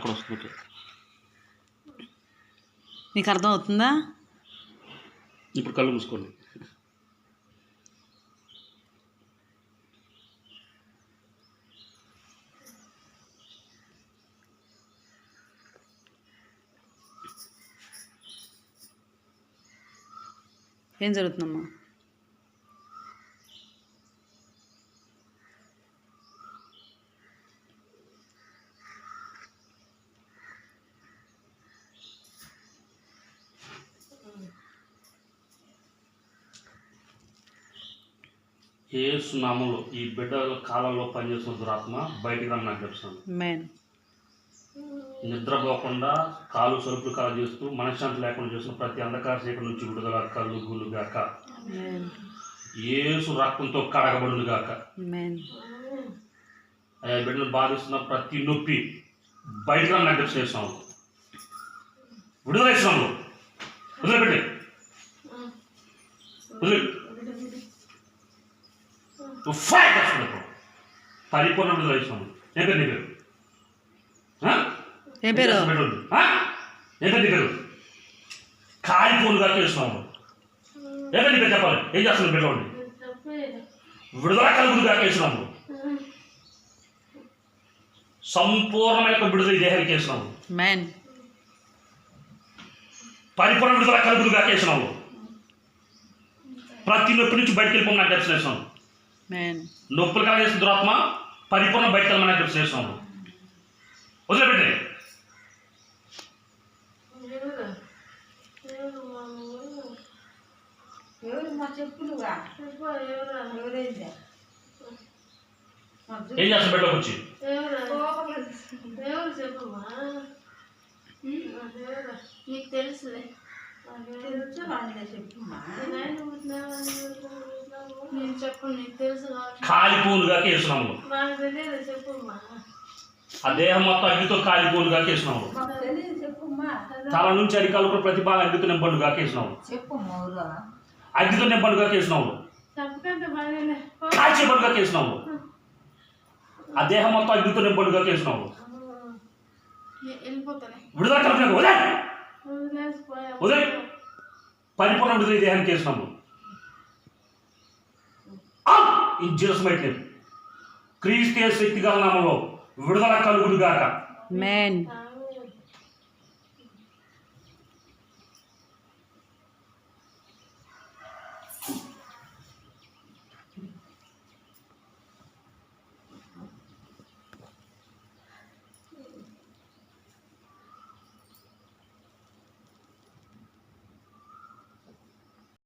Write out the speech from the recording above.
అక్కడ వస్తుంది. నీకు అర్థం అవుతుందా? ఇప్పుడు కళ్ళు మూసుకోండి. ఏం జరుగుతుందమ్మా? యేసు నామములో ఈ బిడ్డ కాలంలో పనిచేస్తున్న దురాత్మ బయటికి రమ్మని ఆజ్ఞాపిస్తున్నాను. ఆమేన్. నిద్రపోకుండా కాలు సరుకులు కాలు చేస్తూ మనశ్శాంతి లేకుండా చేస్తున్న ప్రతి అంధకార చీకటి నుంచి విడుదల కళ్ళు గుళ్ళు గాక. యేసు రక్తంతో కడగబడును గాక. బిడ్డను బాధిస్తున్న ప్రతి నొప్పి బయటకు రమ్మని ఆజ్ఞాపిస్తున్నాము. విడుదల ఇస్తున్నాము. వదిలిపెట్టి పరిపూర్ణ విడుదల ఇస్తున్నాము. ఏ పేరు నీ పేరు? ఏ పేరు? ఏ పేరు నీ పేరు? కాలిపోనుగా చేస్తున్నాము. ఏ పేరు నీ పేరు చెప్పాలి. ఏం చేస్తున్నాం బిడ్డ? విడుదల కలుగులుగా చేస్తున్నాము. సంపూర్ణమైన విడుదల దేహానికి చేస్తున్నాము. పరిపూర్ణ విడుదల కలుగులుగా చేస్తున్నాము. ప్రతి నొప్పి నుంచి బయటకు వెళ్ళిపోమని దర్శనం. నొప్పులు కలిగేసిన దురాత్మ పరిపూర్ణ బయటకు వెళ్ళమని దర్శనం. వదిలిపెట్టే ఏం చేస్తాం బిడ్డలోకి వచ్చి? నీకు తెలుసులే. నేను చెప్పు, నీకు తెలుసు. కాలిపోలుగా కేసున్నాము. ఆ దేహం మొత్తం అగ్గితో కాలిపోలుగా కేసున్నాము. తల నుంచి అరికాలు కూడా ప్రతి భాగం అగ్గితో నింపండుగా కేసున్నాము. అగ్గితో నింపండుగా కేసున్నాము. కాల్చే పండుగ కేసున్నాము. ఆ దేహం మొత్తం అగ్గితో నింపండుగా కేసున్నాము. విడుదల కలుగునకు ఉదయ్ పరిపూర్ణ విడుదల దేహానికి చేసినాము. ఇన్ జీసస్ మైట్ నేమ్ క్రీస్తు యేసు శక్తి గల నామములో విడుదల కలుగును గాక. ఆమేన్.